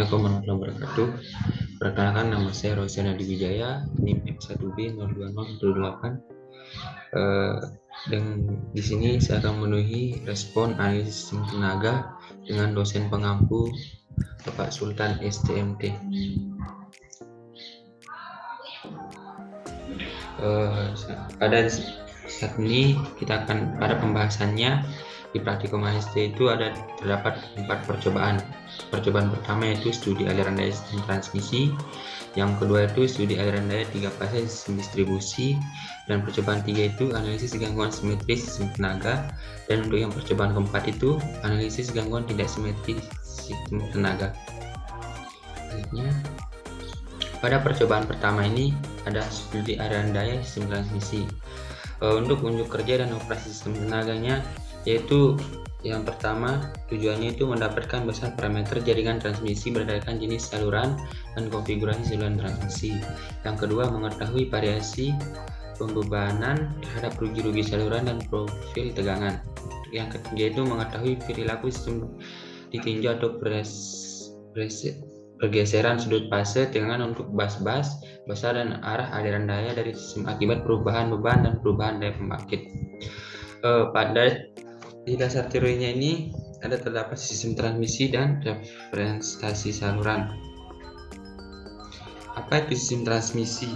Assalamualaikum warahmatullahi wabarakatuh. Perkenalkan, nama saya Rosyana Wijaya, NIM M1B 02018. Dan di sini saya akan memenuhi respon analisis sistem tenaga dengan dosen pengampu Bapak Sultan STMT. Pada saat ini kita akan pada pembahasannya. Di praktikum AST itu terdapat 4 percobaan. Percobaan pertama yaitu studi aliran daya sistem transmisi, yang kedua itu studi aliran daya 3 fase sistem distribusi, dan percobaan 3 itu analisis gangguan simetris sistem tenaga, dan untuk yang percobaan keempat itu analisis gangguan tidak simetris sistem tenaga. Selanjutnya, pada percobaan pertama ini ada studi aliran daya sistem transmisi. Untuk unjuk kerja dan operasi sistem tenaganya, yaitu yang pertama tujuannya itu mendapatkan besar parameter jaringan transmisi berdasarkan jenis saluran dan konfigurasi saluran transmisi. Yang kedua, mengetahui variasi pembebanan terhadap rugi-rugi saluran dan profil tegangan. Yang ketiga itu mengetahui perilaku sistem ditinjau atau pergeseran sudut fase tegangan untuk bas-bas besar dan arah aliran daya dari sistem akibat perubahan beban dan perubahan daya pembangkit. Pada di dasar teorinya ini terdapat sistem transmisi dan representasi saluran. Apa itu sistem transmisi?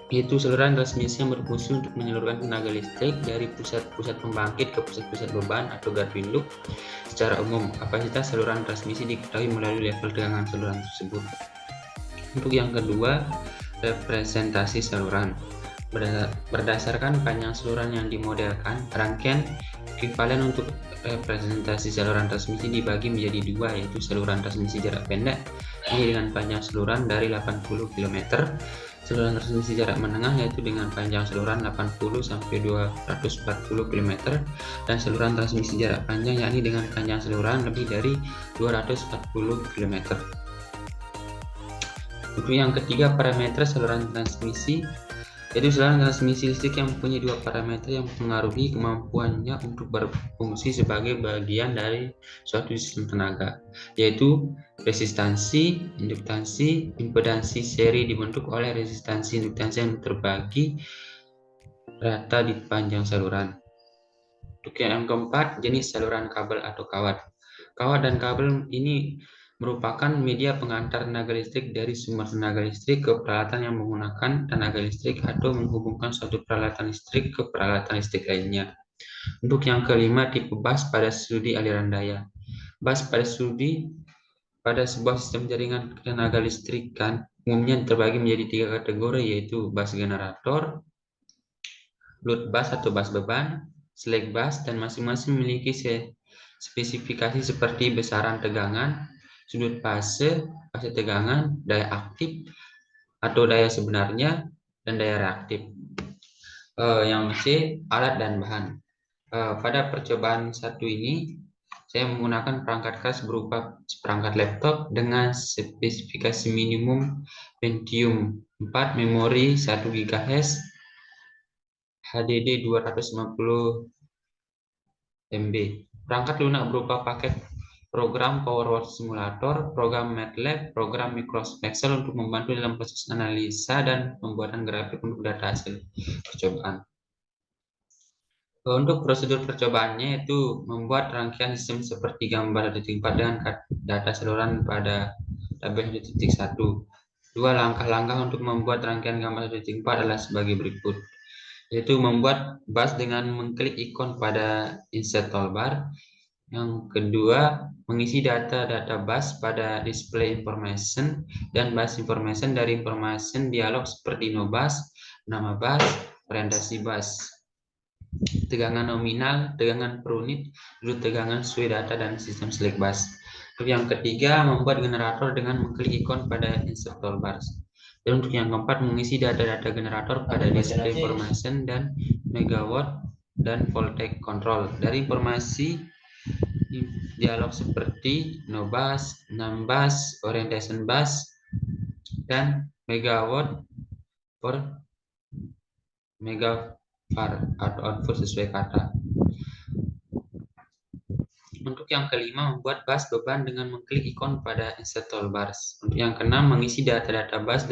Yaitu saluran transmisi yang berfungsi untuk menyalurkan tenaga listrik dari pusat-pusat pembangkit ke pusat-pusat beban atau gardu induk. Secara umum, kapasitas saluran transmisi diketahui melalui level tegangan saluran tersebut. Untuk yang kedua, representasi saluran. Berdasarkan panjang saluran yang dimodelkan, rangkaian ekuivalen untuk representasi saluran transmisi dibagi menjadi dua, yaitu saluran transmisi jarak pendek ini dengan panjang saluran dari 80 km, saluran transmisi jarak menengah yaitu dengan panjang saluran 80 sampai 240 km, dan saluran transmisi jarak panjang yakni dengan panjang saluran lebih dari 240 km. Untuk yang ketiga, parameter saluran transmisi, yaitu saluran transmisi listrik yang mempunyai dua parameter yang mempengaruhi kemampuannya untuk berfungsi sebagai bagian dari suatu sistem tenaga, yaitu resistansi, induktansi, impedansi seri dibentuk oleh resistansi induktansi yang terbagi rata di panjang saluran. Untuk yang keempat, jenis saluran kabel atau kawat. Kawat dan kabel ini merupakan media pengantar tenaga listrik dari sumber tenaga listrik ke peralatan yang menggunakan tenaga listrik atau menghubungkan suatu peralatan listrik ke peralatan listrik lainnya. Untuk yang kelima, tipe bus pada studi aliran daya. Bus pada studi pada sebuah sistem jaringan tenaga listrikan umumnya terbagi menjadi 3 kategori, yaitu bus generator, load bus atau bus beban, slack bus, dan masing-masing memiliki spesifikasi seperti besaran tegangan, sudut fase tegangan, daya aktif atau daya sebenarnya, dan daya reaktif. Yang C, alat dan bahan. Pada percobaan satu ini, saya menggunakan perangkat keras berupa perangkat laptop dengan spesifikasi minimum Pentium 4, memori 1 GHz, HDD 250 MB. Perangkat lunak berupa paket program PowerWash Simulator, program MATLAB, program Microsoft Excel untuk membantu dalam proses analisa dan pembuatan grafik untuk data hasil percobaan. Untuk prosedur percobaannya itu membuat rangkaian sistem seperti gambar titik 4 dengan data saluran pada tabel 1.1. Dua langkah-langkah untuk membuat rangkaian gambar 1.4 adalah sebagai berikut, yaitu membuat bus dengan mengklik ikon pada insert toolbar. Yang kedua, mengisi data bus pada display information dan bus information dari information dialog seperti no bus, nama bus, orientasi bus, tegangan nominal, tegangan per unit, sudut tegangan sesuai data, dan sistem slack bus. Untuk yang ketiga, membuat generator dengan mengklik ikon pada insert toolbar. Dan untuk yang keempat, mengisi data-data generator pada display information dan megawatt dan voltage control. Dari informasi dialog seperti no bus, num bus, orientation bus, dan megawatt per megafarad atau output sesuai kata. Untuk yang kelima, membuat bus beban dengan mengklik ikon pada insert toolbars. Untuk yang keenam, mengisi data-data bus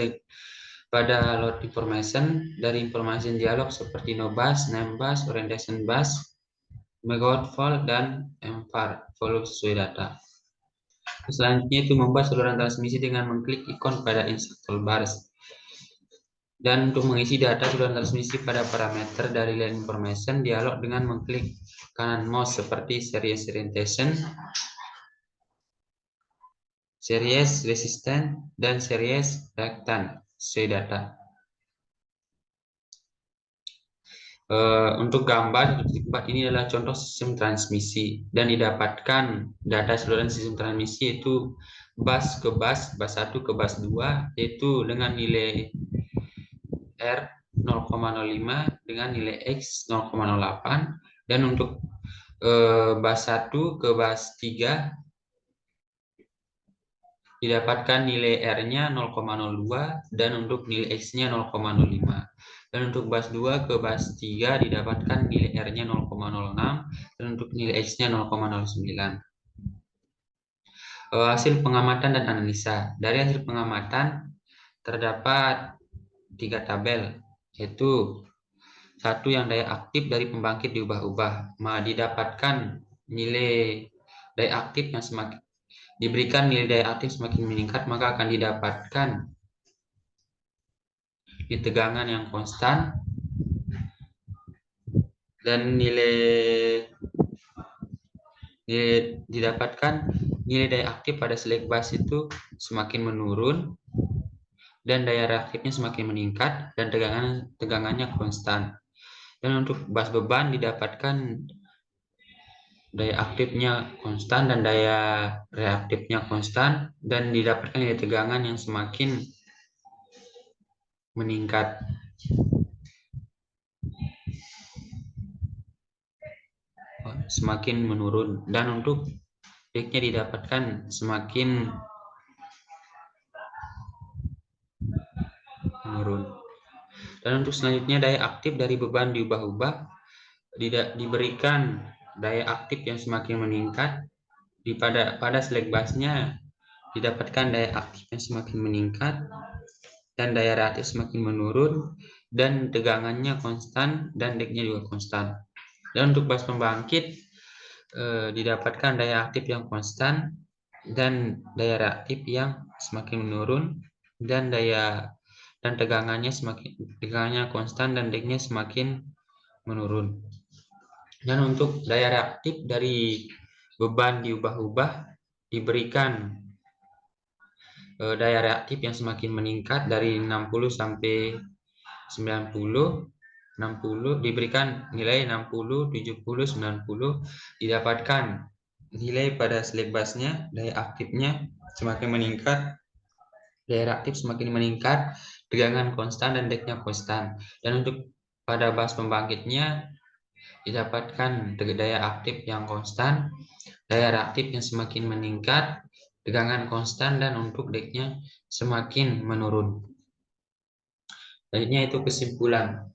pada load information dari information dialog seperti no bus, name bus, orientation bus, megawatt volt, dan mvar, volume sesuai data. Selanjutnya itu membuat saluran transmisi dengan mengklik ikon pada insert toolbars. Dan untuk mengisi data saluran transmisi pada parameter dari line information dialog dengan mengklik kanan mouse seperti series orientation, series resistance, dan series reactance sesuai data. Untuk gambar 1.4 ini adalah contoh sistem transmisi dan didapatkan data saluran sistem transmisi itu bus ke bus 1 ke bus 2 yaitu dengan nilai R 0,05 dengan nilai X 0,08 dan untuk bus 1 ke bus 3 didapatkan nilai R-nya 0,02 dan untuk nilai X-nya 0,05. Dan untuk bus 2 ke bus 3 didapatkan nilai R-nya 0,06 dan untuk nilai X-nya 0,09. Hasil pengamatan dan analisa. Dari hasil pengamatan terdapat 3 tabel, yaitu satu yang daya aktif dari pembangkit diubah-ubah. Didapatkan nilai daya aktif yang diberikan nilai daya aktif semakin meningkat, maka akan didapatkan di tegangan yang konstan dan didapatkan nilai daya aktif pada select bus itu semakin menurun dan daya reaktifnya semakin meningkat dan tegangannya konstan. Dan untuk bus beban didapatkan daya aktifnya konstan dan daya reaktifnya konstan dan didapatkan nilai tegangan yang semakin meningkat. Semakin menurun dan untuk deknya didapatkan semakin menurun. Dan untuk selanjutnya daya aktif dari beban diubah-ubah diberikan daya aktif yang semakin meningkat pada select busnya didapatkan daya aktif yang semakin meningkat dan daya reaktif semakin menurun dan tegangannya konstan dan deknya juga konstan. Dan untuk bus pembangkit didapatkan daya aktif yang konstan dan daya reaktif yang semakin menurun dan tegangannya konstan dan deknya semakin menurun. Dan untuk daya reaktif dari beban diubah-ubah diberikan daya reaktif yang semakin meningkat dari 60 sampai 90. 60 diberikan nilai 60, 70, 90 didapatkan nilai pada select busnya daya aktifnya semakin meningkat, daya reaktif semakin meningkat, tegangan konstan dan deknya konstan. Dan untuk pada bus pembangkitnya didapatkan daya aktif yang konstan, daya reaktif yang semakin meningkat, tegangan konstan dan untuk deknya semakin menurun. Selanjutnya itu kesimpulan.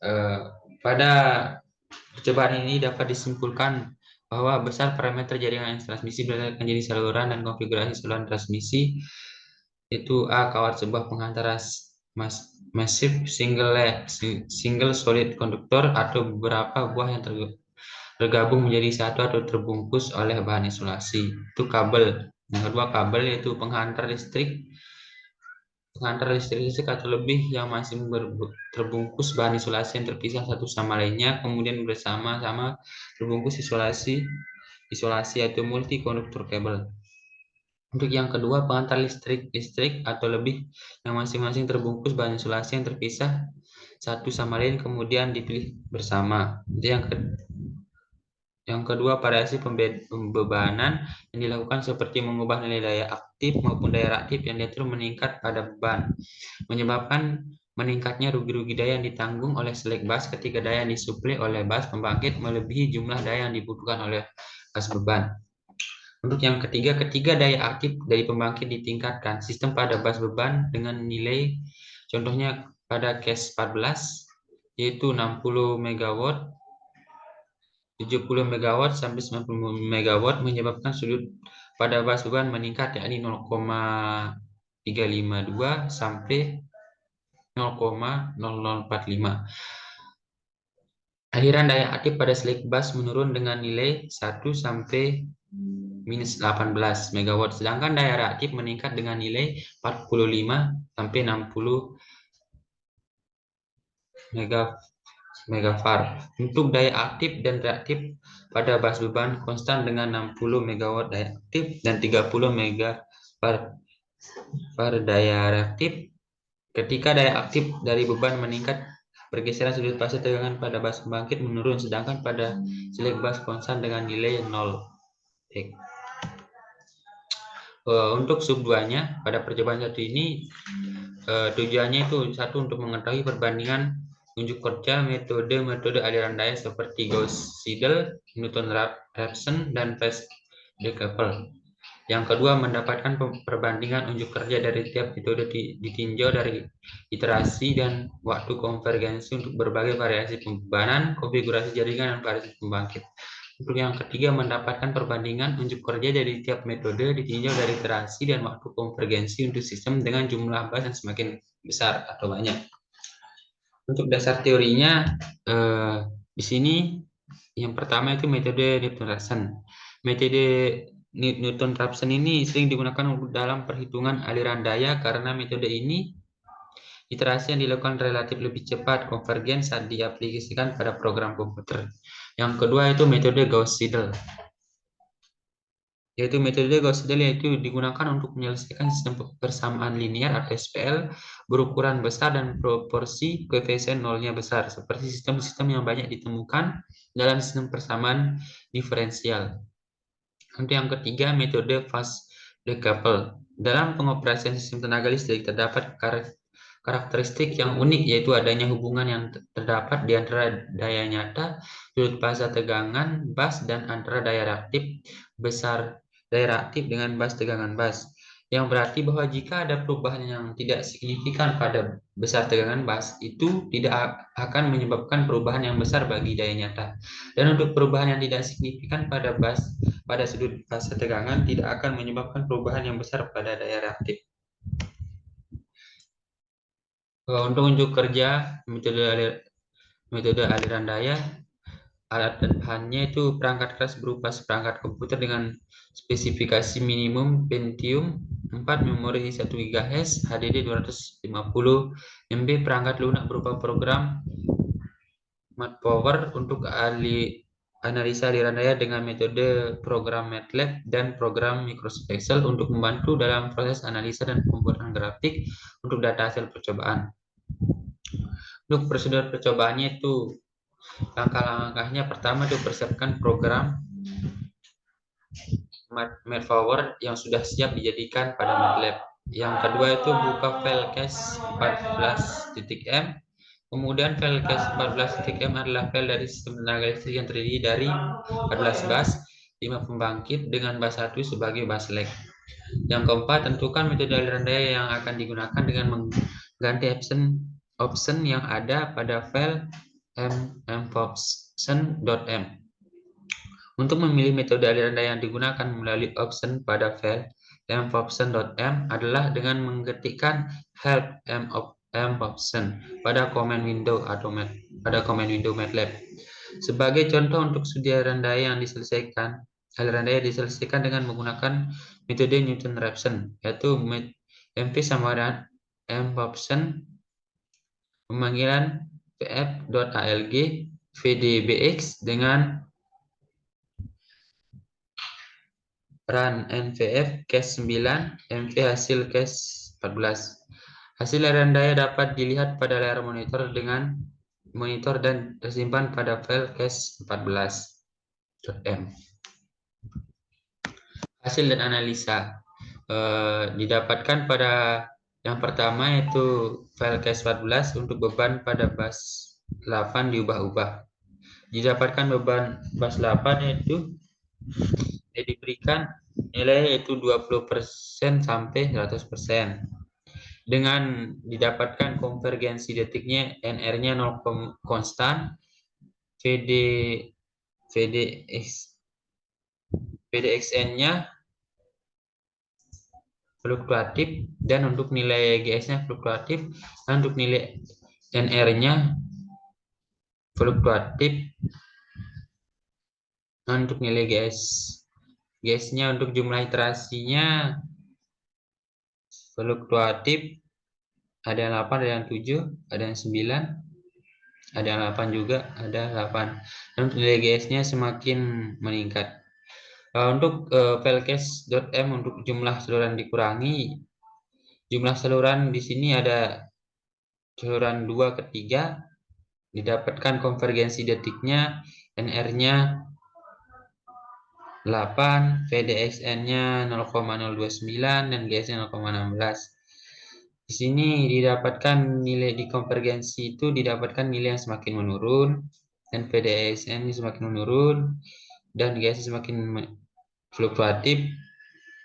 Pada percobaan ini dapat disimpulkan bahwa besar parameter jaringan transmisi berdasarkan jenis saluran dan konfigurasi saluran transmisi itu A. Kawat sebuah pengantar massive single solid conductor atau beberapa buah yang tergabung menjadi satu atau terbungkus oleh bahan isolasi. Itu kabel. Yang kedua kabel yaitu penghantar listrik atau lebih yang masih terbungkus bahan isolasi yang terpisah satu sama lainnya kemudian bersama-sama terbungkus isolasi yaitu multi konduktor kabel. Untuk yang kedua pengantar listrik atau lebih yang masing-masing terbungkus bahan isolasi yang terpisah satu sama lain kemudian dipilih bersama. Itu yang kedua, variasi pembebanan yang dilakukan seperti mengubah nilai daya aktif maupun daya reaktif yang diatur meningkat pada beban, menyebabkan meningkatnya rugi-rugi daya yang ditanggung oleh select bus ketika daya yang disuplai oleh bus pembangkit melebihi jumlah daya yang dibutuhkan oleh bus beban. Untuk yang ketiga, daya aktif dari pembangkit ditingkatkan. Sistem pada bus beban dengan nilai, contohnya pada case 14, yaitu 60 MW 70 MW sampai 90 MW menyebabkan sudut pada bas beban meningkat, yakni 0,352 sampai 0,0045. Aliran daya aktif pada selik bas menurun dengan nilai 1 sampai minus 18 MW, sedangkan daya reaktif meningkat dengan nilai 45 sampai 60 megavar. Untuk daya aktif dan reaktif pada bas beban konstan dengan 60 MW daya aktif dan 30 megavar daya reaktif. Ketika daya aktif dari beban meningkat, pergeseran sudut fase tegangan pada bas pembangkit menurun, sedangkan pada selik bas konstan dengan nilai 0. Untuk sub 2-nya pada percobaan satu ini tujuannya itu satu, untuk mengetahui perbandingan unjuk kerja metode aliran daya seperti Gauss-Seidel, Newton-Raphson, dan Fast-Decouple. Yang kedua, mendapatkan perbandingan unjuk kerja dari tiap metode ditinjau dari iterasi dan waktu konvergensi untuk berbagai variasi pembebanan, konfigurasi jaringan, dan variasi pembangkit. Untuk yang ketiga, mendapatkan perbandingan unjuk kerja dari tiap metode ditinjau dari iterasi dan waktu konvergensi untuk sistem dengan jumlah bas yang semakin besar atau banyak. Untuk dasar teorinya, di sini yang pertama itu metode Newton-Raphson. Metode Newton-Raphson ini sering digunakan dalam perhitungan aliran daya karena metode ini iterasi yang dilakukan relatif lebih cepat konvergen saat diaplikasikan pada program komputer. Yang kedua itu metode Gauss-Seidel. Metode Gauss-Seidel digunakan untuk menyelesaikan sistem persamaan linear atau SPL berukuran besar dan proporsi koefisien nolnya besar, seperti sistem-sistem yang banyak ditemukan dalam sistem persamaan diferensial. Untuk yang ketiga, metode Fast-Decouple. Dalam pengoperasian sistem tenaga listrik terdapat karakteristik yang unik, yaitu adanya hubungan yang terdapat di antara daya nyata, sudut fase tegangan bas, dan antara daya reaktif dengan bas tegangan bas. Yang berarti bahwa jika ada perubahan yang tidak signifikan pada besar tegangan bas, itu tidak akan menyebabkan perubahan yang besar bagi daya nyata. Dan untuk perubahan yang tidak signifikan pada sudut fase tegangan tidak akan menyebabkan perubahan yang besar pada daya reaktif. Untuk unjuk kerja metode aliran daya, alat dan bahannya itu perangkat keras berupa seperangkat komputer dengan spesifikasi minimum Pentium 4, memori 1 GHz, HDD 250 MB, perangkat lunak berupa program MATPOWER untuk analisa aliran daya dengan metode program MATLAB dan program Microsoft Excel untuk membantu dalam proses analisa dan pembuatan grafik untuk data hasil percobaan. Untuk prosedur percobaannya itu langkah-langkahnya, pertama itu persiapkan program MATPOWER yang sudah siap dijadikan pada MATLAB. Yang kedua itu buka file cache 14.m. Kemudian file cache 14.m adalah file dari sistem tenaga listrik yang terdiri dari 14 bus, 5 pembangkit dengan bus 1 sebagai bus lag. Yang keempat, tentukan metode aliran daya yang akan digunakan dengan mengganti option yang ada pada file moption.m. Untuk memilih metode aliran daya yang digunakan melalui option pada file moption.m adalah dengan mengetikkan help moption pada command window MATLAB. Sebagai contoh, untuk studi aliran daya diselesaikan dengan menggunakan metode Newton-Raphson, yaitu mv sama dengan moption pemanggilan pf.alg vdbx dengan run nvf case 9 mv hasil case 14. Hasil aliran daya dapat dilihat pada layar monitor dan tersimpan pada file case 14.m. Hasil dan analisa didapatkan pada yang pertama yaitu file case 14 untuk beban pada bus 8 diubah-ubah. Didapatkan beban bus 8 yaitu diberikan nilai yaitu 20% sampai 100%. Dengan didapatkan konvergensi detiknya NR-nya 0 konstan, VD VDXN-nya fluktuatif, dan untuk nilai GS-nya fluktuatif, dan untuk nilai NR-nya fluktuatif, dan untuk nilai GS-nya untuk jumlah iterasinya fluktuatif, ada yang 8, ada yang 7, ada yang 9, ada yang 8 juga, ada 8. Dan untuk nilai GS-nya semakin meningkat. Untuk filecast.m untuk jumlah saluran dikurangi. Jumlah saluran di sini ada saluran 2 ke 3, didapatkan konvergensi detiknya, NR-nya 8, VDXN-nya 0,029 dan GS-nya 0,16. Di sini didapatkan nilai di konvergensi itu didapatkan nilai yang semakin menurun, dan VDXN semakin menurun, dan GS semakin fluktuatif,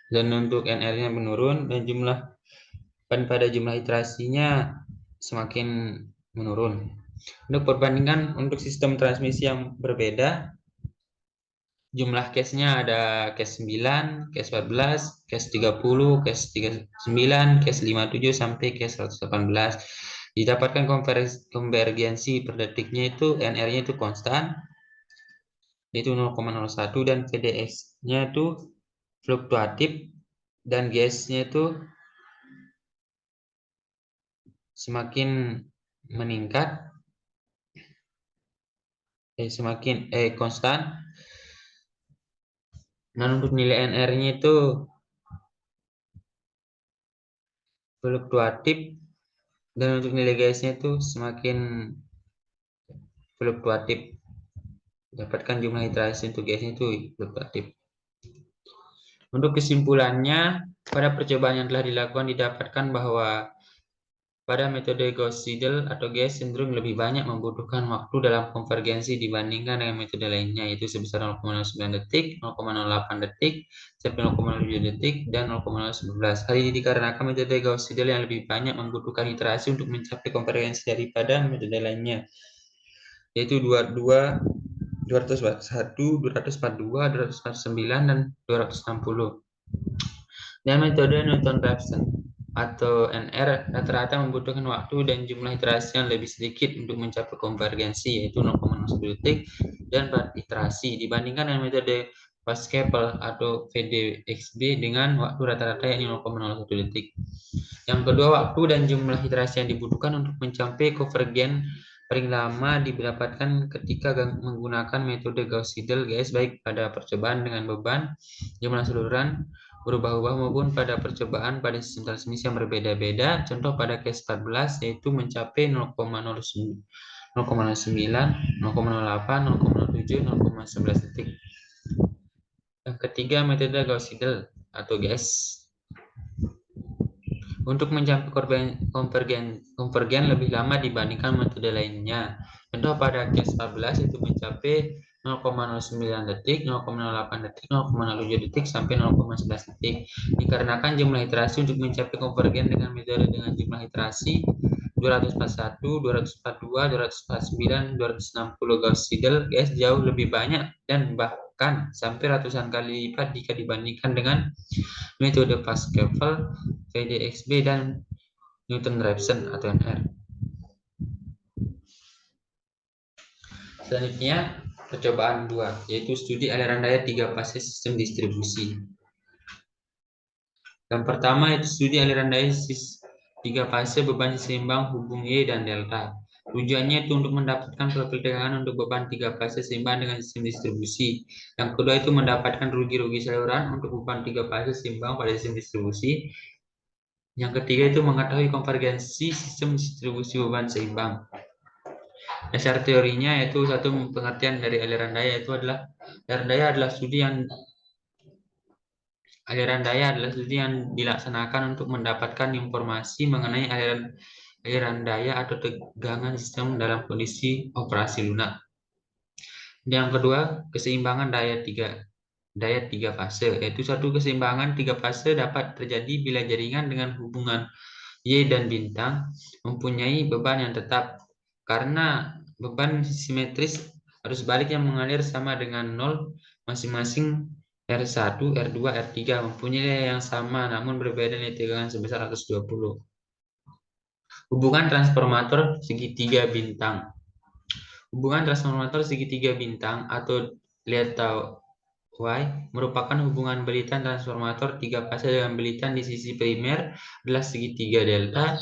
dan untuk NR-nya menurun, dan pada jumlah iterasinya semakin menurun. Untuk perbandingan untuk sistem transmisi yang berbeda, jumlah case-nya ada case 9, case 14, case 30, case 39, case 57 sampai case 118. Didapatkan konvergensi per detiknya itu NR-nya itu konstan, yaitu 0,01, dan VDX-nya itu fluktuatif, dan GS-nya itu semakin meningkat, semakin konstan. Dan untuk nilai NR-nya itu fluktuatif, dan untuk nilai GS-nya itu semakin fluktuatif. Dapatkan jumlah iterasi untuk GS-nya itu fluktuatif. Untuk kesimpulannya, pada percobaan yang telah dilakukan didapatkan bahwa pada metode Gauss-Seidel atau GS cenderung lebih banyak membutuhkan waktu dalam konvergensi dibandingkan dengan metode lainnya, yaitu sebesar 0,09 detik, 0,08 detik, sampai 0,07 detik, dan 0,11. Hal ini dikarenakan metode Gauss-Seidel yang lebih banyak membutuhkan iterasi untuk mencapai konvergensi daripada metode lainnya, yaitu 201, 242, 249, dan 260. Dan metode Newton-Raphson atau NR rata-rata membutuhkan waktu dan jumlah iterasi yang lebih sedikit untuk mencapai konvergensi, yaitu 0,01 detik dan 4 iterasi, dibandingkan dengan metode Pascal atau VDXB dengan waktu rata-rata yang 0,01 detik. Yang kedua, waktu dan jumlah iterasi yang dibutuhkan untuk mencapai konvergen paling lama didapatkan ketika menggunakan metode Gauss-Seidel GS, baik pada percobaan dengan beban, jumlah saluran berubah-ubah maupun pada percobaan pada sistem transmisi yang berbeda-beda. Contoh pada case 14 yaitu mencapai 0,09, 0,08, 0,07, 0,11 detik. Yang ketiga, metode Gauss-Seidel atau GS. Untuk mencapai konvergen lebih lama dibandingkan metode lainnya. Contoh pada case 14 itu mencapai 0,09 detik, 0,08 detik, 0,07 detik, sampai 0,11 detik. Dikarenakan jumlah iterasi untuk mencapai konvergen dengan metode dengan jumlah iterasi 241, 242, 249, 260 Gauss-Seidel GS jauh lebih banyak dan bahkan sampai ratusan kali lipat jika dibandingkan dengan metode Pascal, VDXB, dan Newton-Raphson atau NR. Selanjutnya, percobaan 2, yaitu studi aliran daya 3 fase sistem distribusi. Yang pertama itu studi aliran daya 3 fase beban seimbang hubung Y dan delta. Tujuannya itu untuk mendapatkan profil tegangan untuk beban 3 fase seimbang dengan sistem distribusi. Yang kedua itu mendapatkan rugi-rugi saluran untuk beban 3 fase seimbang pada sistem distribusi. Yang ketiga itu mengetahui konvergensi sistem distribusi beban seimbang. Dasar teorinya yaitu satu pengertian dari aliran daya itu adalah aliran daya adalah studi yang dilaksanakan untuk mendapatkan informasi mengenai aliran daya atau tegangan sistem dalam kondisi operasi lunak. Yang kedua, keseimbangan daya tiga fase, yaitu satu keseimbangan 3 fase dapat terjadi bila jaringan dengan hubungan Y dan bintang mempunyai beban yang tetap. Karena beban simetris Arus balik yang mengalir sama dengan 0 masing-masing R1, R2, R3 mempunyai nilai yang sama namun berbeda nilai tegangan sebesar 120. Hubungan transformator segitiga bintang. Hubungan transformator segitiga bintang atau delta Y merupakan hubungan belitan transformator tiga fase dengan belitan di sisi primer adalah segitiga delta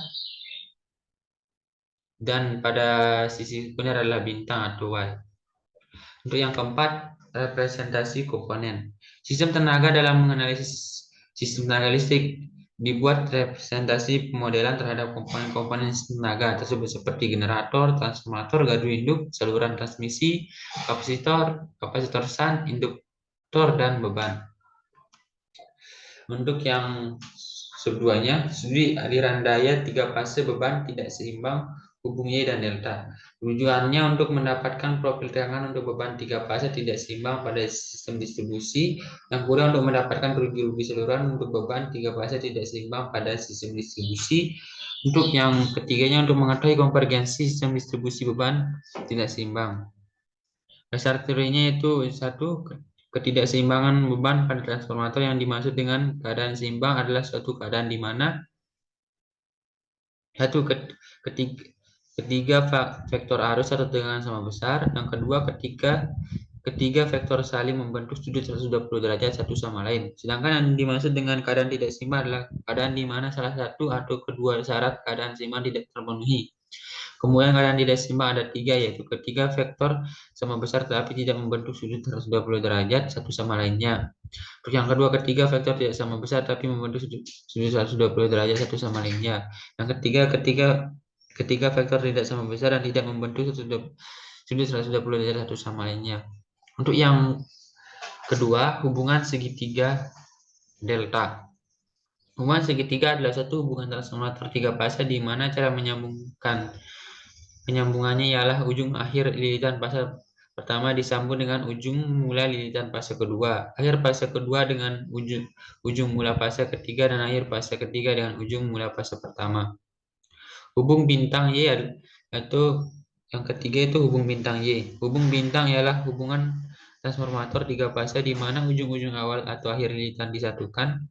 dan pada sisi sekunder adalah bintang atau Y. Untuk yang keempat, representasi komponen. Sistem tenaga dalam menganalisis sistem tenaga listrik dibuat representasi pemodelan terhadap komponen-komponen tenaga tersebut seperti generator, transformator, gardu induk, saluran transmisi, kapasitor, kapasitor shunt, induktor, dan beban. Untuk yang keduanya, studi aliran daya tiga fase beban tidak seimbang hubung Y dan delta. Tujuannya untuk mendapatkan profil tegangan untuk beban tiga fase tidak seimbang pada sistem distribusi. Yang kedua untuk mendapatkan rugi-rugi seluruhan untuk beban tiga fase tidak seimbang pada sistem distribusi. Untuk yang ketiganya untuk mengetahui konvergensi sistem distribusi beban tidak seimbang. Dasar teorinya itu satu, ketidakseimbangan beban pada transformator. Yang dimaksud dengan keadaan seimbang adalah suatu keadaan di mana satu ketiga vektor arus atau tegangan sama besar. Yang kedua ketiga vektor saling membentuk sudut 120 derajat satu sama lain. Sedangkan yang dimaksud dengan keadaan tidak seimbang adalah keadaan di mana salah satu atau kedua syarat keadaan seimbang tidak terpenuhi. Kemudian keadaan tidak seimbang ada tiga, yaitu ketiga vektor sama besar tetapi tidak membentuk sudut 120 derajat satu sama lainnya. Terus yang kedua, ketiga vektor tidak sama besar tapi membentuk sudut 120 derajat satu sama lainnya. Yang ketiga vektor tidak sama besar dan tidak membentuk sudut 120 derajat satu sama lainnya. Untuk yang kedua, hubungan segitiga delta. Hubungan segitiga adalah satu hubungan transformator tiga fase di mana cara penyambungannya ialah ujung akhir lilitan fase pertama disambung dengan ujung mula lilitan fase kedua, akhir fase kedua dengan ujung mula fase ketiga, dan akhir fase ketiga dengan ujung mula fase pertama. Hubung bintang Y atau yang ketiga itu hubung bintang Y. Hubung bintang ialah hubungan transformator tiga fase di mana ujung-ujung awal atau akhir lilitan disatukan.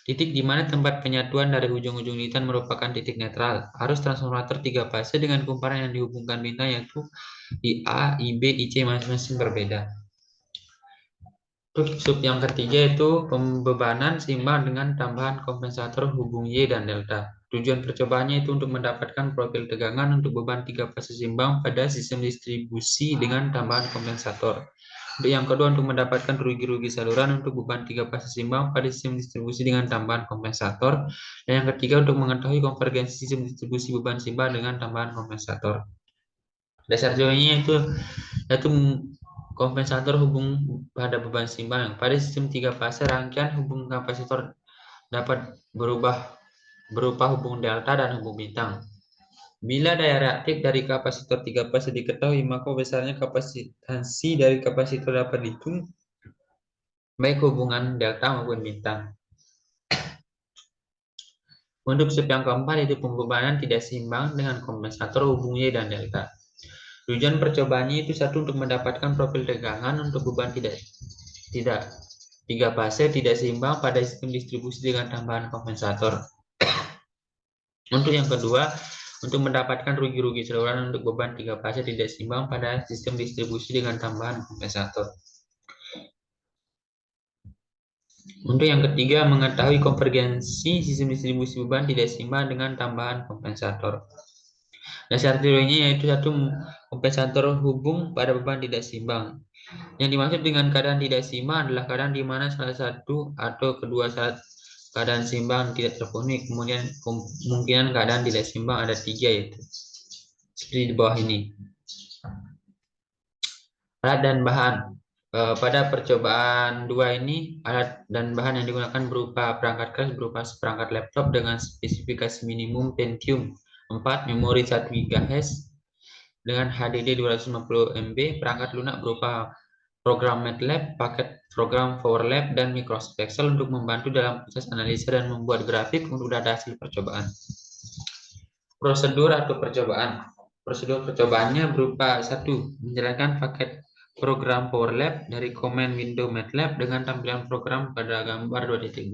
Titik di mana tempat penyatuan dari ujung-ujung lilitan merupakan titik netral. Arus transformator tiga fase dengan kumparan yang dihubungkan bintang yaitu IA, IB, IC masing-masing berbeda. Sub yang ketiga itu pembebanan seimbang dengan tambahan kompensator hubung Y dan delta. Tujuan percobaannya itu untuk mendapatkan profil tegangan untuk beban tiga fase seimbang pada sistem distribusi dengan tambahan kompensator. Yang kedua untuk mendapatkan rugi-rugi saluran untuk beban tiga fase seimbang pada sistem distribusi dengan tambahan kompensator. Dan yang ketiga untuk mengetahui konvergensi sistem distribusi beban seimbang dengan tambahan kompensator. Dasar teorinya itu yaitu kompensator hubung pada beban seimbang. Pada sistem tiga fase rangkaian hubung kapasitor dapat berupa hubung delta dan hubung bintang. Bila daya reaktif dari kapasitor tiga fase diketahui, maka besarnya kapasitansi dari kapasitor dapat dihitung baik hubungan delta maupun bintang. Untuk step yang keempat yaitu pembebanan tidak seimbang dengan kompensator hubung Y dan delta. Tujuan percobaannya itu satu untuk mendapatkan profil tegangan untuk beban tiga fase tidak seimbang pada sistem distribusi dengan tambahan kompensator. Untuk yang kedua, untuk mendapatkan rugi-rugi saluran untuk beban tiga fase tidak seimbang pada sistem distribusi dengan tambahan kompensator. Untuk yang ketiga, mengetahui konvergensi sistem distribusi beban tidak seimbang dengan tambahan kompensator. Dasar teorinya yaitu satu, kompensator hubung pada beban tidak seimbang. Yang dimaksud dengan keadaan tidak seimbang adalah keadaan di mana salah satu atau kedua syarat keadaan seimbang tidak terpenuhi. Kemudian kemungkinan keadaan tidak seimbang ada tiga, yaitu seperti di bawah ini. Alat dan bahan. Pada percobaan 2 ini, alat dan bahan yang digunakan berupa perangkat keras berupa seperangkat laptop dengan spesifikasi minimum Pentium 4, memori 1 GHz dengan HDD 250 MB, perangkat lunak berupa program MATLAB, paket program PowerLab, dan Microsoft Excel untuk membantu dalam proses analisa dan membuat grafik untuk data hasil percobaan. Prosedur atau percobaan. Prosedur percobaannya berupa satu, menjalankan paket program PowerLab dari komen window MATLAB dengan tampilan program pada gambar 2.2.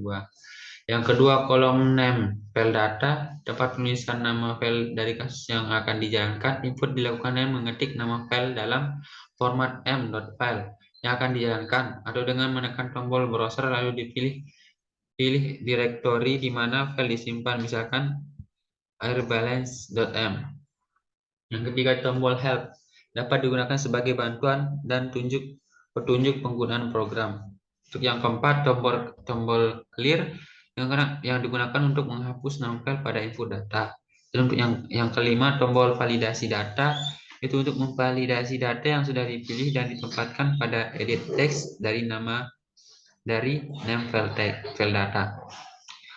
Yang kedua, kolom name file data dapat menuliskan nama file dari kasus yang akan dijalankan. Input dilakukan dengan mengetik nama file dalam format m.file yang akan dijalankan atau dengan menekan tombol browser lalu pilih direktori di mana file disimpan, misalkan airbalance.m. Yang ketiga, tombol help dapat digunakan sebagai bantuan dan petunjuk penggunaan program. Untuk yang keempat, tombol clear yang digunakan untuk menghapus nama file pada input data. Dan untuk yang kelima, tombol validasi data itu untuk memvalidasi data yang sudah dipilih dan ditempatkan pada edit text dari name file data.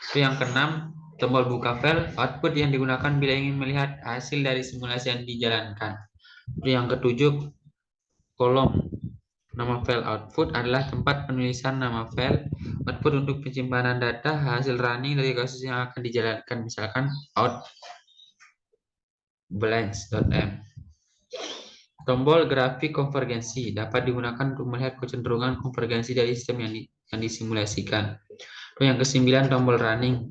Itu yang keenam, tombol buka file output yang digunakan bila ingin melihat hasil dari simulasi yang dijalankan. Itu yang ketujuh, kolom nama file output adalah tempat penulisan nama file output untuk penyimpanan data hasil running dari kasus yang akan dijalankan, misalkan out_blanks.m. Tombol grafik konvergensi dapat digunakan untuk melihat kecenderungan konvergensi dari sistem yang disimulasikan. Yang kesembilan, tombol running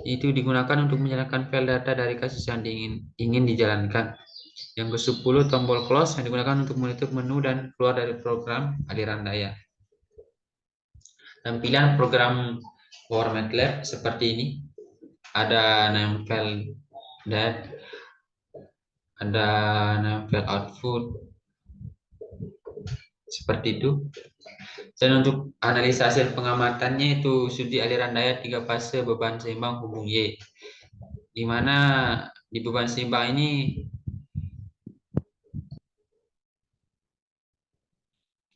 itu digunakan untuk menjalankan file data dari kasus yang ingin dijalankan. Yang ke-10, tombol close yang digunakan untuk menutup menu dan keluar dari program aliran daya. Tampilan program Power MATLAB seperti ini. Ada name file dat, ada name file output, seperti itu. Dan untuk analisa hasil pengamatannya itu studi aliran daya 3 fase beban seimbang hubung Y. Di mana di beban seimbang ini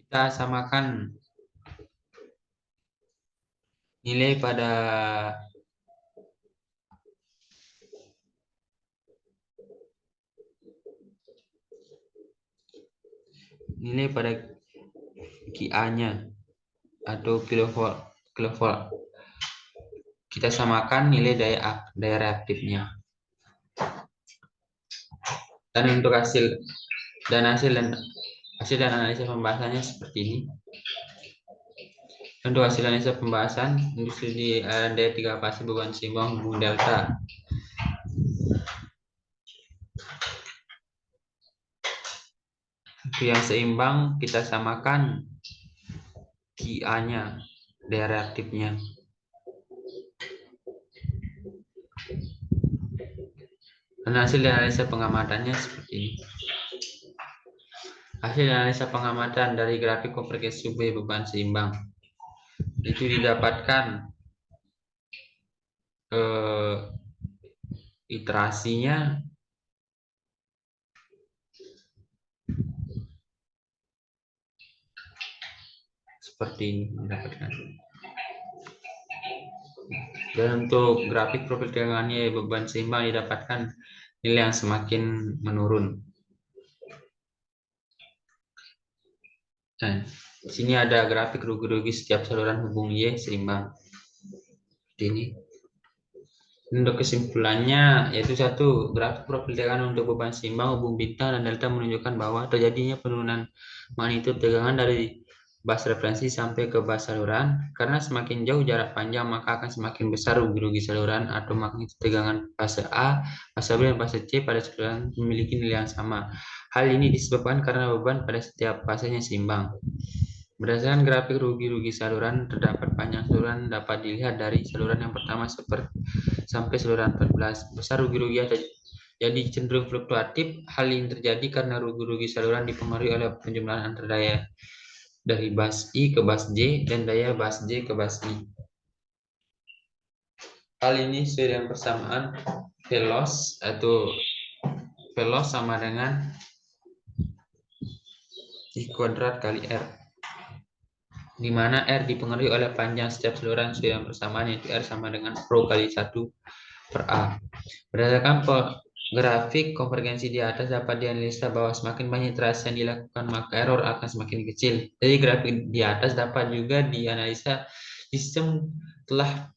kita samakan nilai pada QA-nya atau kilovolt. Kita samakan nilai daya reaktifnya. Dan untuk hasil analisa pembahasannya seperti ini. Untuk hasil analisa pembahasan industri di daya 3 fase beban seimbang hubung delta. Untuk yang seimbang kita samakan QA-nya, daya reaktifnya. Dan hasil analisa pengamatannya seperti ini. Hasil analisa pengamatan dari grafik konvergensi beban seimbang itu didapatkan iterasinya seperti ini mendapatkan. Dan untuk grafik profil tegangannya beban seimbang didapatkan nilai yang semakin menurun. Nah, di sini ada grafik rugi-rugi setiap saluran hubung Y seimbang. Seperti ini. Untuk kesimpulannya, yaitu satu, grafik profil tegangan untuk beban seimbang hubung bintang dan delta menunjukkan bahwa terjadinya penurunan magnitudo tegangan dari bas referensi sampai ke bas saluran. Karena semakin jauh jarak panjang, maka akan semakin besar rugi-rugi saluran atau magnitudo tegangan fase A, fase B, dan fase C pada saluran memiliki nilai yang sama. Hal ini disebabkan karena beban pada setiap fasenya seimbang. Berdasarkan grafik rugi-rugi saluran, terdapat panjang saluran dapat dilihat dari saluran yang pertama sampai saluran 14. Besar rugi-rugi jadi cenderung fluktuatif. Hal ini terjadi karena rugi-rugi saluran dipengaruhi oleh penjumlahan antar daya dari bas I ke bas J dan daya bas J ke bas I. Hal ini sesuai dengan persamaan velos sama dengan I kuadrat kali R, di mana R dipengaruhi oleh panjang setiap saluran sesuai dengan persamaan, yaitu R sama dengan Rho kali 1 per A. Berdasarkan grafik konvergensi di atas dapat dianalisa bahwa semakin banyak iterasi yang dilakukan maka error akan semakin kecil. Jadi grafik di atas dapat juga dianalisa sistem telah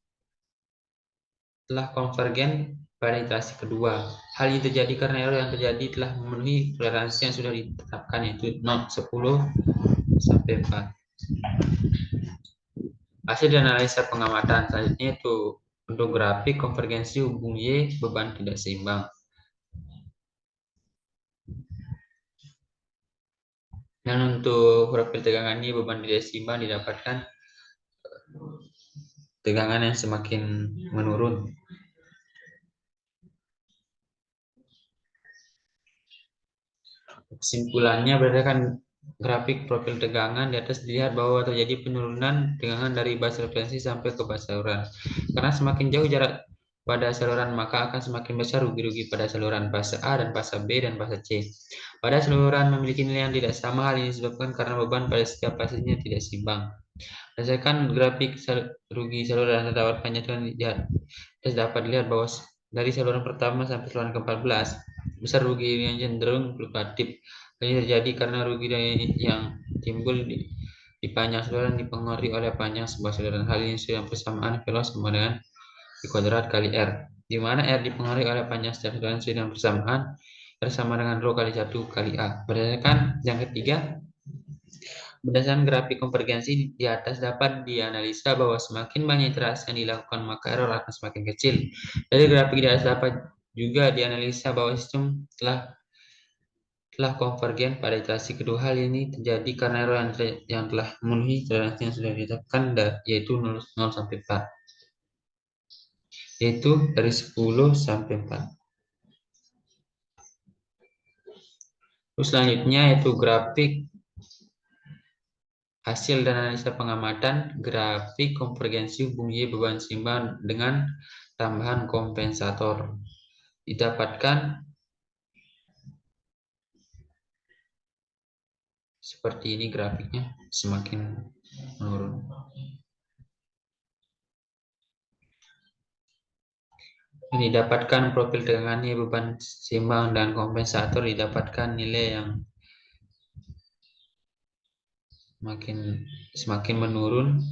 konvergen pada iterasi kedua. Hal ini terjadi karena error yang terjadi telah memenuhi toleransi yang sudah ditetapkan, yaitu 0, 10, sampai 4. Hasil dari analisa pengamatan selanjutnya itu untuk grafik konvergensi hubung Y beban tidak seimbang. Dan untuk profil tegangan Y beban tidak seimbang didapatkan tegangan yang semakin menurun. Kesimpulannya berdasarkan grafik profil tegangan di atas dilihat bahwa terjadi penurunan tegangan dari bas referensi sampai ke bas saluran. Karena semakin jauh jarak pada saluran maka akan semakin besar rugi-rugi pada saluran fase A dan fase B dan fase C. Pada saluran memiliki nilai yang tidak sama, hal ini disebabkan karena beban pada setiap fasenya tidak seimbang. Berdasarkan grafik rugi saluran terdapat penyatuan dapat dilihat bahwa dari saluran pertama sampai saluran ke-14 besar rugi yang cenderung fluktuatif. Ini terjadi karena rugi yang timbul di panjang saluran dipengaruhi oleh panjang sebuah saluran. Hal ini sudah persamaan velos sama dengan I kuadrat kali R, di mana R dipengaruhi oleh panjang setiap saluran sudah persamaan R sama dengan rho kali 1 kali A. Berdasarkan yang ketiga, berdasarkan grafik konvergensi di atas dapat dianalisa bahwa semakin banyak iterasi yang dilakukan maka error akan semakin kecil. Dari grafik di atas dapat juga dianalisa bahwa sistem telah konvergen pada iterasi kedua. Hal ini terjadi karena error yang telah memenuhi toleransi yang sudah ditetapkan, yaitu 0 sampai 4, yaitu dari 10 sampai 4. Terus selanjutnya yaitu grafik hasil dan analisa pengamatan grafik konvergensi hubung Y beban seimbang dengan tambahan kompensator. Didapatkan seperti ini grafiknya, semakin menurun. Ini didapatkan profil tegangannya beban seimbang dan kompensator, didapatkan nilai yang semakin menurun.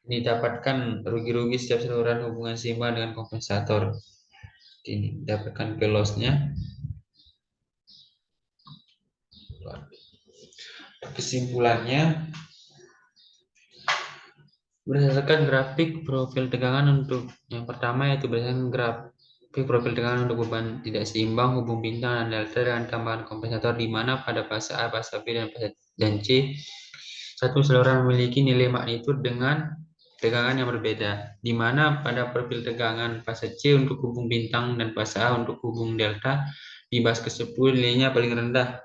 Ini didapatkan rugi-rugi setiap saluran hubungan seimbang dengan kompensator. Ini didapatkan velosnya. Kesimpulannya, berdasarkan grafik profil tegangan untuk yang pertama yaitu berdasarkan grafik profil tegangan untuk beban tidak seimbang hubung bintang dan delta dengan tambahan kompensator, di mana pada fase A, fase B, dan C satu saluran memiliki nilai magnitud dengan tegangan yang berbeda, di mana pada profil tegangan fase C untuk hubung bintang dan fase A untuk hubung delta di bas ke-10 nilainya paling rendah.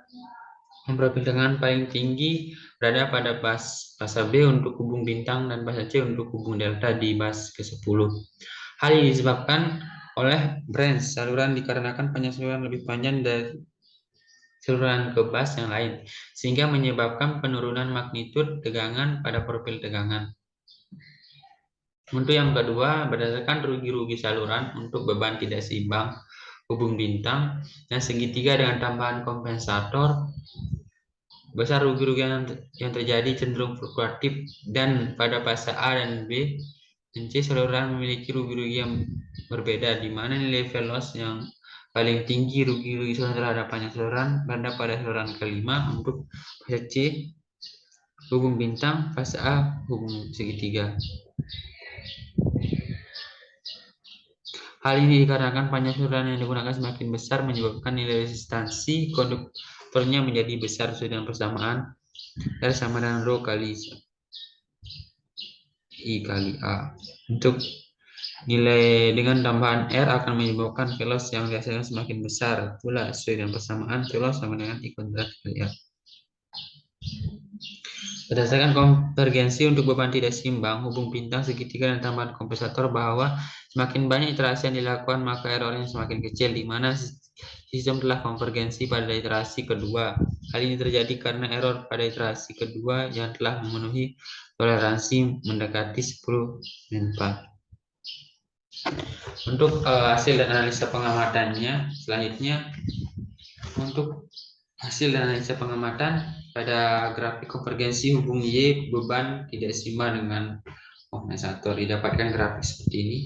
Profil tegangan paling tinggi berada pada fase B untuk hubung bintang dan fase C untuk hubung delta di bas ke-10. Hal ini disebabkan oleh branch saluran dikarenakan panjang saluran lebih panjang dari saluran ke bas yang lain, sehingga menyebabkan penurunan magnitud tegangan pada profil tegangan. Untuk yang kedua, berdasarkan rugi-rugi saluran untuk beban tidak seimbang hubung bintang dan segitiga dengan tambahan kompensator, besar rugi-rugi yang terjadi cenderung fluktuatif, dan pada fase A dan B dan C saluran memiliki rugi-rugi yang berbeda, di mana nilai velos yang paling tinggi rugi-rugi saluran terhadap panjang saluran berada pada saluran kelima untuk fase C hubung bintang, fase A hubung segitiga. Hal ini dikarenakan panjang saluran yang digunakan semakin besar menyebabkan nilai resistansi konduktornya menjadi besar sesuai dengan persamaan R sama dengan rho kali I kali A. Untuk nilai dengan tambahan R akan menyebabkan velos yang dihasilkan semakin besar pula sesuai dengan persamaan velos sama dengan I kuadrat kali A. Berdasarkan konvergensi untuk beban tidak seimbang hubung bintang, segitiga, dan tambahan kompensator, bahwa semakin banyak iterasi yang dilakukan maka errornya semakin kecil, di mana sistem telah konvergensi pada iterasi kedua. Hal ini terjadi karena error pada iterasi kedua yang telah memenuhi toleransi mendekati 10/4. Untuk hasil dan analisa pengamatannya, selanjutnya untuk hasil dan analisa pengamatan pada grafik konvergensi hubung Y beban tidak seimbang dengan kompensator. Didapatkan grafik seperti ini.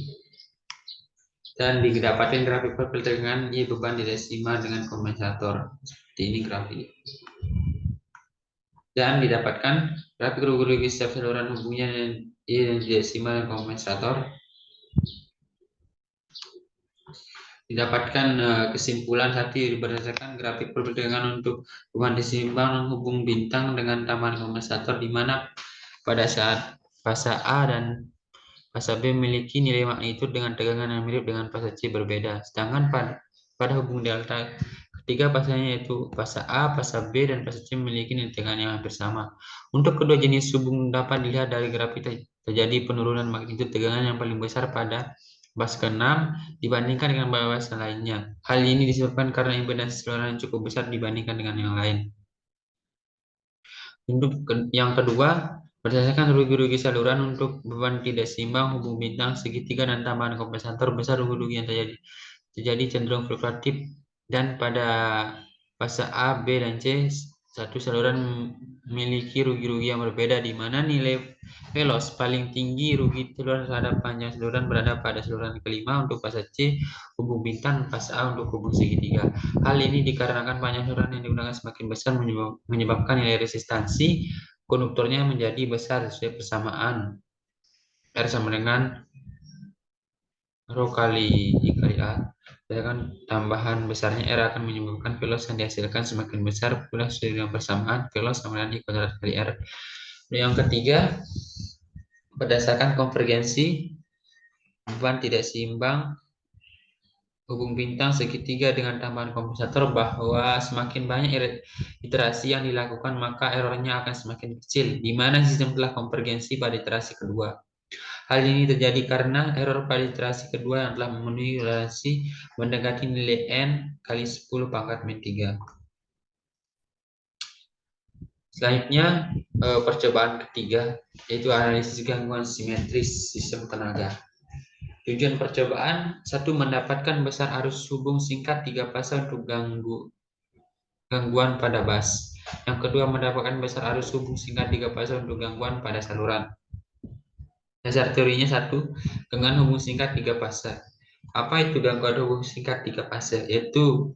Dan didapatkan grafik profil tegangan Y beban di desimal dengan kompensator. Seperti ini grafik. Dan didapatkan grafik rugi setiap saluran hubungannya Y dan desimal dan kompensator. Didapatkan kesimpulan satu berdasarkan grafik profil tegangan untuk hubungan desimal hubung bintang dengan tambahan kompensator, di mana pada saat fase A dan fase B memiliki nilai magnitudo dengan tegangan yang mirip dengan fase C berbeda. Sedangkan pada hubung delta ketiga fasenya, yaitu fase A, fase B, dan fase C memiliki nilai tegangan yang hampir sama. Untuk kedua jenis hubung dapat dilihat dari grafik terjadi penurunan magnitudo tegangan yang paling besar pada fase ke-6 dibandingkan dengan fase lainnya. Hal ini disebabkan karena impedansi saluran yang cukup besar dibandingkan dengan yang lain. Untuk yang kedua, berdasarkan rugi-rugi saluran untuk beban tidak seimbang hubung bintang segitiga dan tambahan kompensator, besar rugi-rugi yang terjadi cenderung fluktuatif, dan pada fase A, B, dan C satu saluran memiliki rugi-rugi yang berbeda, di mana nilai velos paling tinggi rugi saluran terhadap panjang saluran berada pada saluran kelima untuk fase C hubung bintang, fase A untuk hubung segitiga. Hal ini dikarenakan panjang saluran yang digunakan semakin besar menyebabkan nilai resistansi konduktornya menjadi besar sesuai persamaan R sama dengan rho kali I kali A. Sedangkan tambahan besarnya R akan menyebabkan velos yang dihasilkan semakin besar pula sesuai dengan persamaan velos sama dengan I kuadrat kali R. Dan yang ketiga, berdasarkan konvergensi beban tidak seimbang hubung bintang segitiga dengan tambahan kompensator, bahwa semakin banyak iterasi yang dilakukan maka errornya akan semakin kecil, di mana sistem telah konvergensi pada iterasi kedua. Hal ini terjadi karena error pada iterasi kedua yang telah memenuhi relasi mendekati nilai N kali 10 pangkat min 3. Selanjutnya, percobaan ketiga, yaitu analisis gangguan simetris sistem tenaga. Tujuan percobaan: 1. Mendapatkan besar arus hubung singkat 3 fase untuk gangguan pada bus. Yang kedua, mendapatkan besar arus hubung singkat 3 fase untuk gangguan pada saluran. Dasar teorinya: 1. Gangguan hubung singkat 3 fase. Apa itu gangguan hubung singkat 3 fase? Yaitu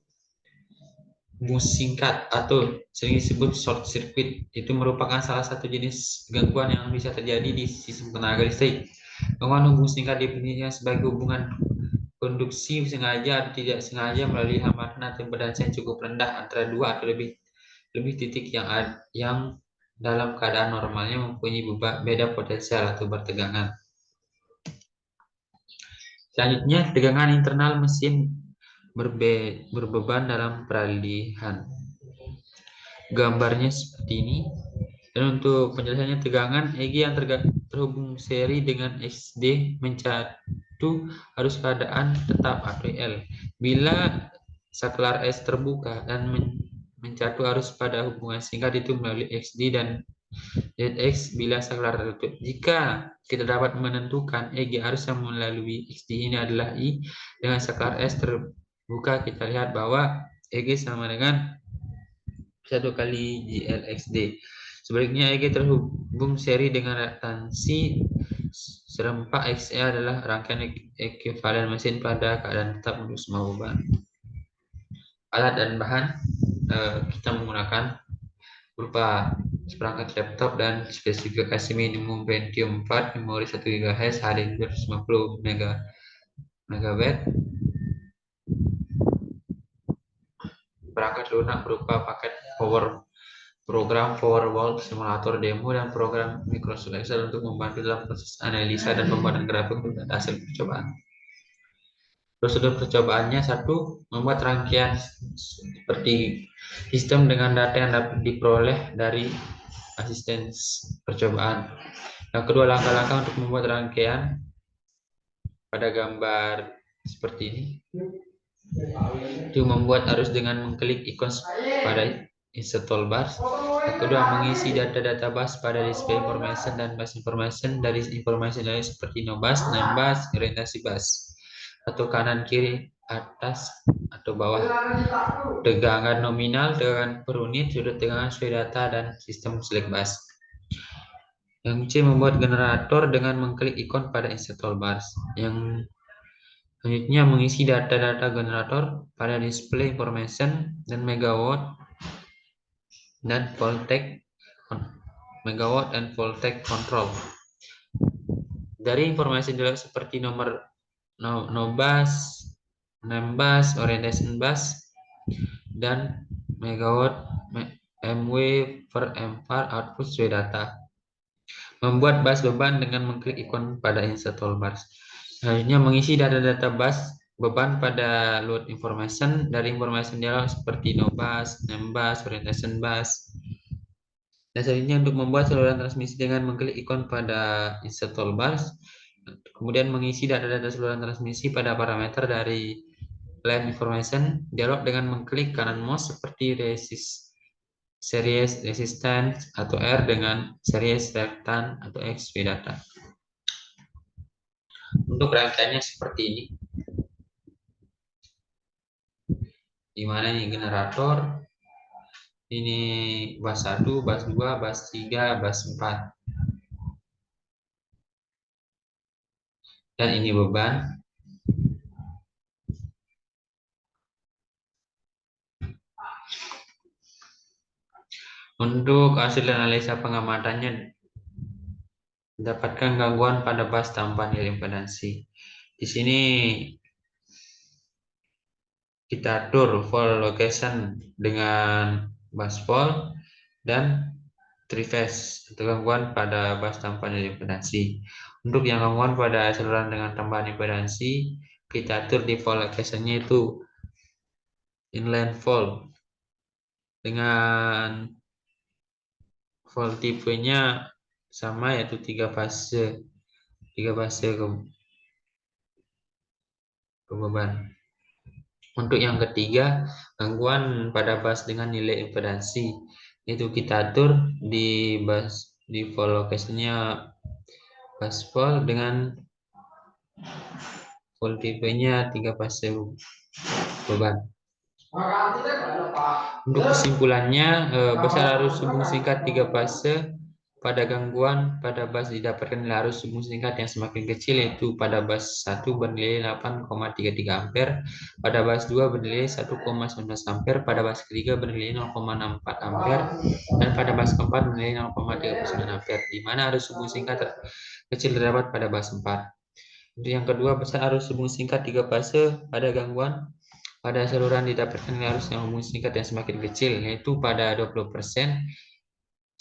hubung singkat atau sering disebut short circuit. Itu merupakan salah satu jenis gangguan yang bisa terjadi di sistem tenaga listrik. Gangguan hubung singkat definisinya sebagai hubungan konduksi sengaja atau tidak sengaja melalui hambatan atau impedansi yang cukup rendah antara dua atau lebih titik yang dalam keadaan normalnya mempunyai beda potensial atau bertegangan. Selanjutnya, tegangan internal mesin berbeban dalam peralihan. Gambarnya seperti ini. Dan untuk penjelasannya, tegangan EG yang terhubung seri dengan XD mencatu harus keadaan tetap atau L. Bila saklar S terbuka dan mencatu arus pada hubungan singkat itu melalui XD dan ZX bila saklar tertutup. Jika kita dapat menentukan EG arus yang melalui XD ini adalah I dengan saklar S terbuka, kita lihat bahwa EG sama dengan 1 kali GLXD. Sebaliknya, EG terhubung seri dengan reaktansi serempak XE adalah rangkaian ekuivalen mesin pada keadaan tetap untuk semua beban. Alat dan bahan kita menggunakan berupa seperangkat laptop dan spesifikasi minimum Pentium 4, memori 1 GHz, HD 250 MB. Perangkat lunak berupa paket program PowerVault, simulator demo, dan program Microsoft Excel untuk membantu dalam proses analisa dan pembuatan grafik untuk hasil percobaan. Prosedur percobaannya: 1. Membuat rangkaian seperti sistem dengan data yang dapat diperoleh dari asisten percobaan. Yang kedua, langkah-langkah untuk membuat rangkaian pada gambar seperti ini. Itu membuat arus dengan mengklik ikon pada insert toolbar. Yang kedua, mengisi data-data bus pada display information dan bus information dari informasi lain seperti no bus, name bus, orientasi bus, atau kanan kiri, atas atau bawah, tegangan nominal, tegangan per unit, sudut tegangan sesuai data, dan sistem select bus. Yang C, membuat generator dengan mengklik ikon pada insert toolbars. Yang selanjutnya mengisi data-data generator pada display information dan megawatt dan voltage control. Dari informasi jelas seperti nomor no bus, name bus, orientation bus, dan megawatt MW per M4 output sesuai data. Membuat bus beban dengan mengklik ikon pada insert toolbars. Selanjutnya mengisi data-data bus beban pada load information dari informasi dialog seperti no bus, name bus, orientation bus. Dan selanjutnya untuk membuat saluran transmisi dengan mengklik ikon pada insert toolbars. Kemudian mengisi data-data saluran transmisi pada parameter dari line information dialog dengan mengklik kanan mouse seperti series resistance atau R dengan series reactance atau X data. Untuk rangkaiannya seperti ini, di mana ini generator, ini bus 1, bus 2, bus 3, bus 4. Dan ini beban. Untuk hasil analisa pengamatannya, mendapatkan gangguan pada bus tanpa nilai impedansi. Di sini kita atur fault location dengan bus fault dan triphase atau gangguan pada bus tanpa nilai impedansi. Untuk yang gangguan pada saluran dengan tambahan impedansi, kita atur di fault location-nya itu inline fault dengan fault tipenya sama, yaitu 3 fase ke beban. Untuk yang ketiga, gangguan pada bus dengan nilai impedansi, itu kita atur di fault location-nya bus fault dengan fault tipenya 3 fase beban. Untuk kesimpulannya, besar arus hubung singkat 3 fase pada gangguan pada bus didapatkan nilai arus hubung singkat yang semakin kecil, yaitu pada bus 1 bernilai 8,33 ampere, pada bus 2 bernilai 1,19 ampere, pada bus ketiga bernilai 0,64 ampere, dan pada bus keempat bernilai 0,39 ampere, di mana arus hubung singkat kecil terdapat pada bus 4. Untuk yang kedua, besar arus hubung singkat 3 fase pada gangguan pada saluran didapatkan nilai arus yang hubung singkat yang semakin kecil, yaitu pada 20%,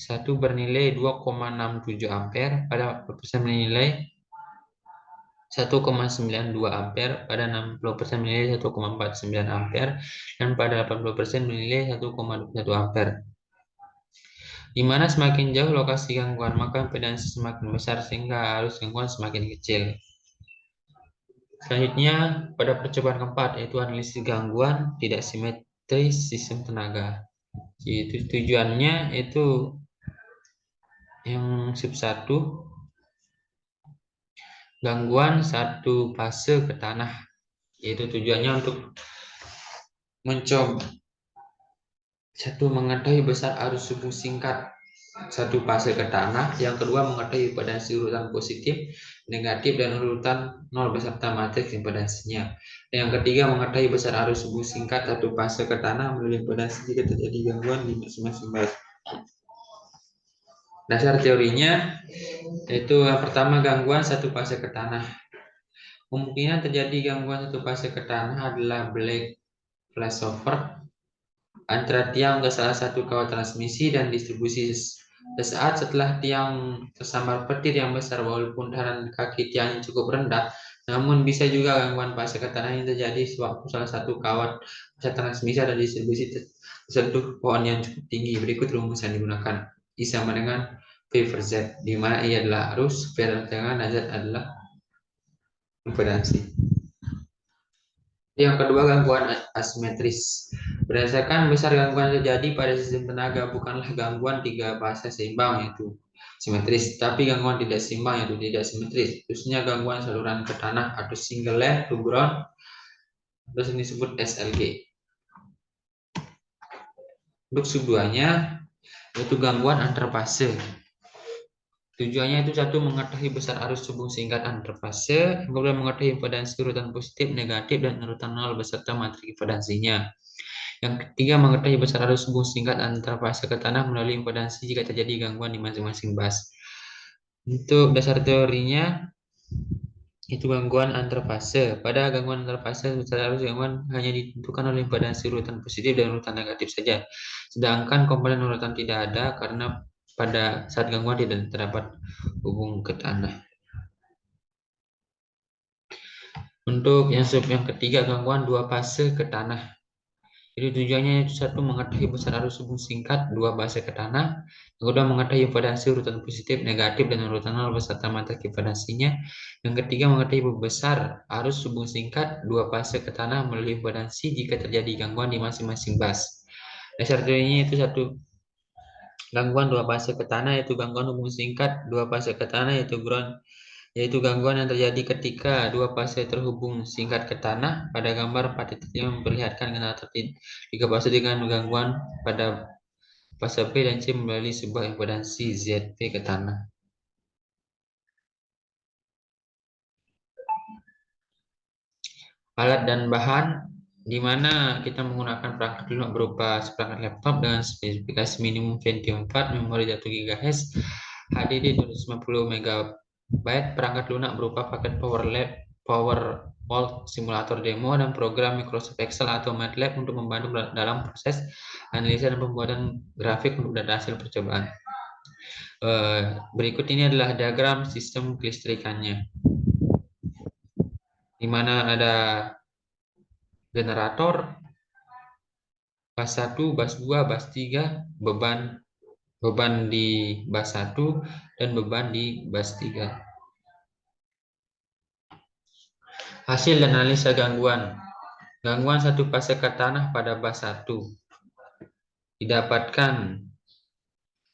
1 bernilai 2,67 ampere, pada 40% bernilai 1,92 ampere, pada 60% bernilai 1,49 ampere, dan pada 80% bernilai 1,21 ampere. Di mana semakin jauh lokasi gangguan, maka impedansi semakin besar sehingga arus gangguan semakin kecil. Selanjutnya, pada percobaan keempat, yaitu analisis gangguan tidak simetris sistem tenaga. Itu tujuannya itu yang sub 1, gangguan satu fase ke tanah, yaitu tujuannya untuk mencoba mengetahui besar arus hubung singkat satu fase ke tanah, yang kedua mengetahui impedansi urutan positif, negatif, dan urutan 0 beserta matriks impedansinya. Yang ketiga mengetahui besar arus hubung singkat satu fase ke tanah melalui impedansi jika terjadi gangguan di masing-masing bus. Dasar teorinya yaitu yang pertama, gangguan satu fase ke tanah. Kemungkinan terjadi gangguan satu fase ke tanah adalah black flashover antara tiang ke salah satu kawat transmisi dan distribusi. Sesaat setelah tiang tersambar petir yang besar, walaupun daharan kaki tiang cukup rendah, namun bisa juga gangguan fase ke tanah yang terjadi sewaktu salah satu kawat transmisi dan distribusi tersentuh pohon yang cukup tinggi. Berikut rumus yang digunakan. I sama dengan V per Z, di mana I adalah arus, V adalah tegangan, dan Z adalah impedansi. Yang kedua, gangguan asimetris. Berdasarkan besar gangguan terjadi pada sistem tenaga bukanlah gangguan 3 fase seimbang yaitu simetris, tapi gangguan tidak seimbang yaitu tidak simetris, khususnya gangguan saluran ke tanah atau single line to ground atau yang disebut SLG. Untuk sub 2-nya yaitu gangguan antar fase. Tujuannya itu satu, mengetahui besar arus hubung singkat antar fase, yang kedua mengetahui impedansi urutan positif, negatif, dan urutan nol beserta matrik impedansinya. Yang ketiga, mengetahui besar arus hubung singkat antar fase ke tanah melalui impedansi jika terjadi gangguan di masing-masing bus. Untuk dasar teorinya, itu gangguan antar fase. Pada gangguan antar fase, besar arus gangguan hanya ditentukan oleh impedansi urutan positif dan urutan negatif saja. Sedangkan komponen urutan tidak ada karena pada saat gangguan tidak terdapat hubung ke tanah. Untuk yang ketiga, gangguan dua fase ke tanah. Jadi tujuannya itu satu, mengetahui besar arus hubung singkat dua fase ke tanah. Yang kedua, mengetahui impedansi urutan positif, negatif, dan urutan nol beserta matrik impedansinya. Yang ketiga, mengetahui besar arus hubung singkat dua fase ke tanah melalui impedansi jika terjadi gangguan di masing-masing bus. Dasar teorinya itu satu, gangguan dua fase ke tanah yaitu gangguan hubung singkat dua fase ke tanah yaitu gangguan yang terjadi ketika dua fase terhubung singkat ke tanah. Pada gambar 4 titik memperlihatkan kenal tiga fase dengan gangguan pada fase B dan C melalui sebuah impedansi ZP ke tanah. Alat dan bahan, di mana kita menggunakan perangkat lunak berupa seperangkat laptop dengan spesifikasi minimum Pentium 4, memori 1 GHz, HDD 250 MB, perangkat lunak berupa paket PowerVault simulator demo, dan program Microsoft Excel atau MATLAB untuk membantu dalam proses analisa dan pembuatan grafik untuk data hasil percobaan. Berikut ini adalah diagram sistem kelistrikannya, di mana ada generator, bus 1, bus 2, bus 3, beban di bus 1 dan beban di bus 3. Hasil dan analisa gangguan. Gangguan satu fase ke tanah pada bus 1. Didapatkan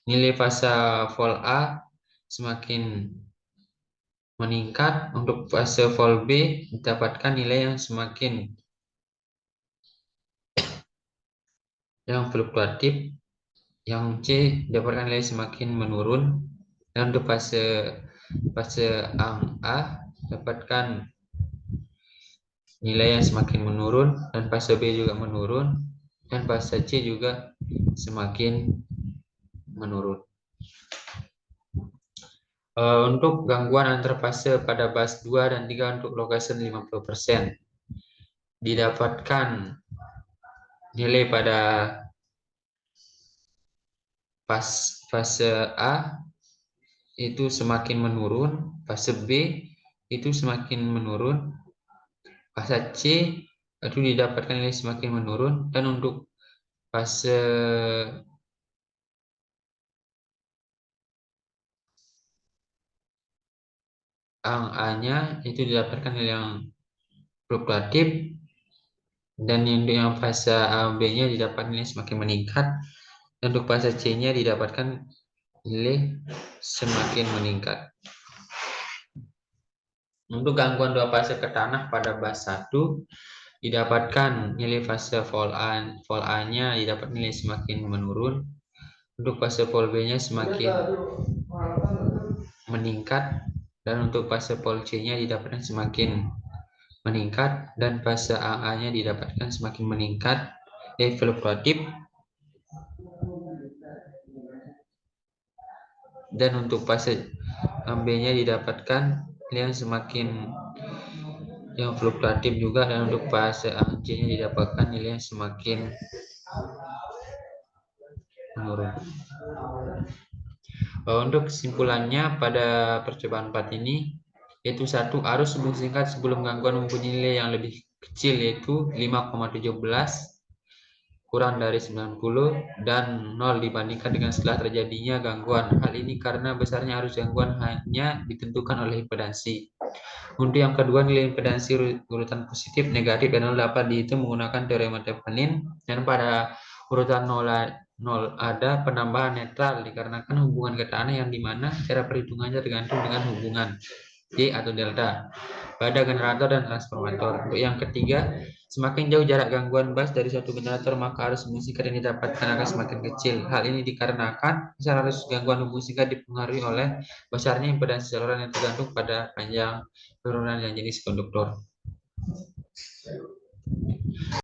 nilai fase volt A semakin meningkat. Untuk fase volt B didapatkan nilai yang semakin fluktuatif. Yang C didapatkan nilai semakin menurun. Dan untuk fase A dapatkan nilai yang semakin menurun, dan fase B juga menurun, dan fase C juga semakin menurun. Untuk gangguan antar fase pada bus 2 dan 3 untuk location 50%. Didapatkan nilai pada fase A itu semakin menurun, fase B itu semakin menurun, fase C itu didapatkan nilai semakin menurun, dan untuk fase A-nya itu didapatkan nilai yang fluktuatif, dan yang fase B-nya didapatkan nilai semakin meningkat, dan untuk fase C-nya didapatkan nilai semakin meningkat. Untuk gangguan dua fase ke tanah pada bus 1 didapatkan nilai fase volt A-nya didapat nilai semakin menurun. Untuk fase volt B-nya semakin meningkat, dan untuk fase volt C-nya didapatkan semakin meningkat, dan fase AA-nya didapatkan semakin meningkat, fluktuatif. Dan untuk fase B-nya didapatkan yang semakin fluktuatif juga, dan untuk fase C-nya didapatkan nilai yang semakin menurun. Untuk kesimpulannya pada percobaan 4 ini, yaitu satu, arus hubung singkat sebelum gangguan mempunyai nilai yang lebih kecil, yaitu 5,17 kurang dari 90 dan 0 dibandingkan dengan setelah terjadinya gangguan. Hal ini karena besarnya arus gangguan hanya ditentukan oleh impedansi. Untuk yang kedua, nilai impedansi urutan positif, negatif, dan 0 dapat dihitung menggunakan teorema Thevenin, dan pada urutan 0 ada penambahan netral dikarenakan hubungan ke tanah yang dimana cara perhitungannya tergantung dengan hubungan. D atau delta pada generator dan transformator. Untuk yang ketiga, semakin jauh jarak gangguan bus dari suatu generator, maka arus hubung singkat yang didapatkan akan semakin kecil. Hal ini dikarenakan besar arus gangguan hubung singkat dipengaruhi oleh besarnya impedansi saluran yang tergantung pada panjang turunan dan jenis konduktor.